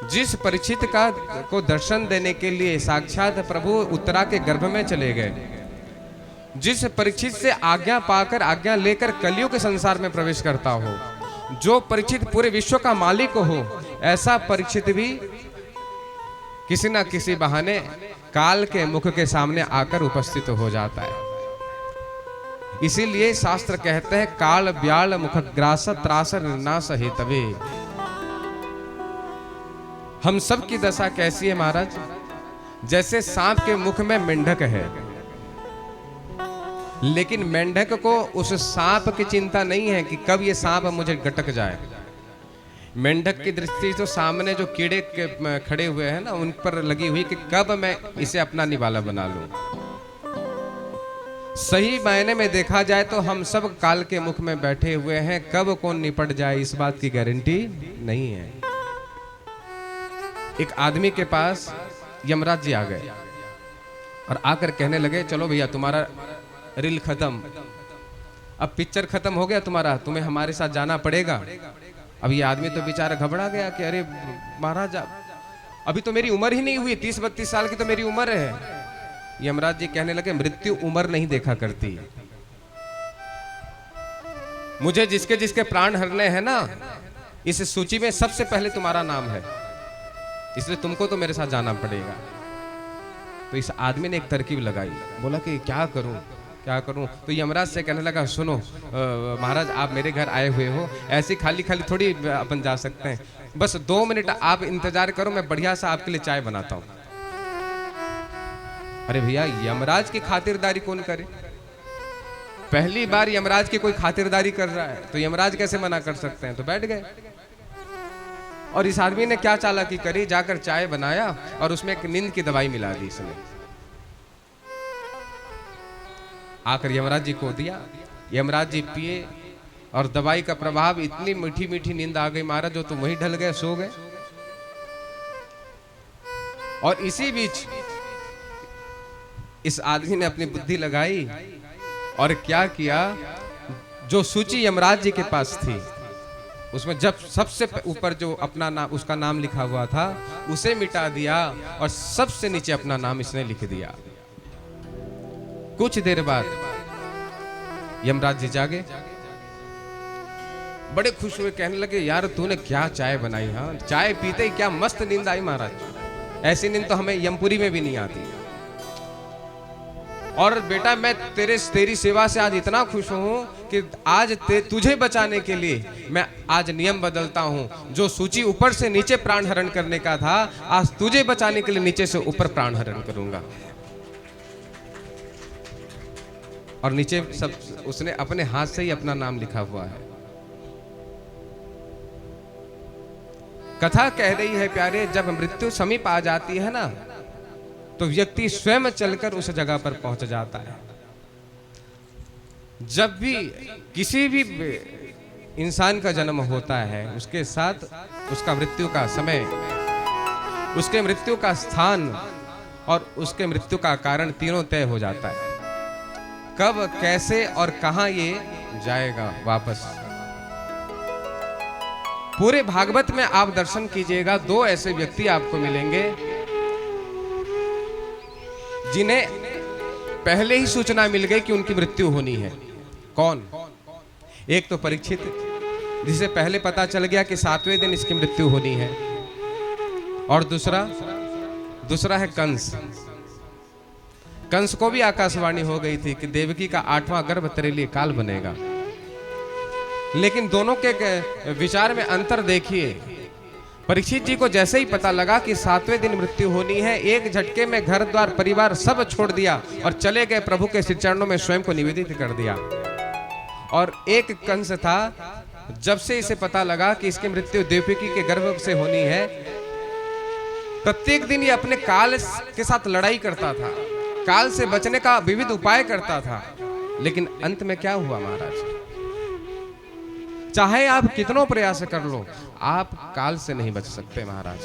जिस परीक्षित का को दर्शन देने के लिए साक्षात प्रभु उत्तरा के गर्भ में चले गए, जिस परीक्षित से आज्ञा पाकर आज्ञा लेकर कलियुग के संसार में प्रवेश करता हो, जो परीक्षित पूरे विश्व का मालिक हो, ऐसा परीक्षित भी किसी न किसी बहाने काल के मुख के सामने आकर उपस्थित हो जाता है। इसीलिए शास्त्र कहते हैं काल ब्याल मुखग्रास त्रास निर्नाश हेतवे। हम सब की दशा कैसी है महाराज? जैसे सांप के मुख में मेंढक है, लेकिन मेंढक को उस सांप की चिंता नहीं है कि कब ये सांप मुझे गटक जाए। मेंढक की दृष्टि तो सामने जो कीड़े खड़े हुए हैं ना, उन पर लगी हुई कि कब मैं इसे अपना निवाला बना लूं। सही मायने में देखा जाए तो हम सब काल के मुख में बैठे हुए हैं, कब कौन निपट जाए इस बात की गारंटी नहीं है। एक आदमी के पास यमराज जी आ गए और आकर कहने लगे, चलो भैया तुम्हारा रील खत्म, अब पिक्चर खत्म हो गया तुम्हारा, तुम्हें हमारे साथ जाना पड़ेगा। अब ये आदमी तो बेचारा घबरा गया कि अरे महाराज अभी तो मेरी उम्र ही नहीं हुई, 30-32 साल की तो मेरी उम्र है। यमराज जी कहने लगे, मृत्यु उम्र नहीं देखा करती। मुझे जिसके जिसके प्राण हरने हैं ना, इस सूची में सबसे पहले तुम्हारा नाम है, इसलिए तुमको तो मेरे साथ जाना पड़ेगा। तो इस आदमी ने एक तरकीब लगाई, बोला कि क्या करूं क्या करूं। तो यमराज से कहने लगा, सुनो महाराज आप मेरे घर आए हुए हो, ऐसे खाली खाली थोड़ी अपन जा सकते हैं, बस 2 मिनट आप इंतजार करो, मैं बढ़िया सा आपके लिए चाय बनाता हूं। अरे भैया यमराज की खातिरदारी कौन करे? पहली बार यमराज की कोई खातिरदारी कर रहा है तो यमराज कैसे मना कर सकते हैं। तो बैठ गए और इस आदमी ने क्या चालाकी करी, जाकर चाय बनाया और उसमें एक नींद की दवाई मिला दी इसने, आकर यमराज जी को दिया। यमराज जी पिए और दवाई का प्रभाव, इतनी मीठी मीठी नींद आ गई महाराज, जो तो वहीं ढल गए, सो गए। और इसी बीच इस आदमी ने अपनी बुद्धि लगाई और क्या किया, जो सूची यमराज जी के पास थी उसमें जब सबसे ऊपर जो अपना नाम, उसका नाम लिखा हुआ था, उसे मिटा दिया और सबसे नीचे अपना नाम इसने लिख दिया। कुछ देर बाद यमराज जी जागे, बड़े खुश हुए, कहने लगे, यार तूने क्या चाय बनाई। हाँ, चाय पीते ही क्या मस्त नींद आई महाराज, ऐसी नींद तो हमें यमपुरी में भी नहीं आती। और बेटा मैं तेरी सेवा से आज इतना खुश हूं कि आज तुझे बचाने के लिए मैं आज नियम बदलता हूं। जो सूची ऊपर से नीचे प्राण हरण करने का था, आज तुझे बचाने के लिए नीचे से ऊपर प्राण हरण करूंगा। और नीचे सब उसने अपने हाथ से ही अपना नाम लिखा हुआ है। कथा कह रही है प्यारे, जब मृत्यु समीप आ जाती है ना, तो व्यक्ति स्वयं चलकर उस जगह पर पहुंच जाता है। जब भी किसी भी इंसान का जन्म होता है, उसके साथ उसका मृत्यु का समय, उसके मृत्यु का स्थान और उसके मृत्यु का कारण तीनों तय हो जाता है। कब, कैसे और कहां ये जाएगा वापस। पूरे भागवत में आप दर्शन कीजिएगा, 2 ऐसे व्यक्ति आपको मिलेंगे जिन्हें पहले ही सूचना मिल गई कि उनकी मृत्यु होनी है। कौन? एक तो परीक्षित, जिसे पहले पता चल गया कि 7वें दिन इसकी मृत्यु होनी है। और दूसरा है कंस। कंस को भी आकाशवाणी हो गई थी कि देवकी का 8वां गर्भ तेरे लिए काल बनेगा। लेकिन दोनों के विचार में अंतर देखिए। परीक्षित जी को जैसे ही पता लगा कि 7वें दिन मृत्यु होनी है, एक झटके में घर द्वार परिवार सब छोड़ दिया और चले गए, प्रभु के श्री चरणों में स्वयं को निवेदित कर दिया। और एक कंस था, जब से इसे पता लगा कि इसकी मृत्यु देवकी के गर्भ से होनी है, प्रत्येक दिन ये अपने काल के साथ लड़ाई करता था, काल से बचने का विविध उपाय करता था। लेकिन अंत में क्या हुआ महाराज? चाहे आप कितनों प्रयास कर लो, आप काल से नहीं बच सकते महाराज।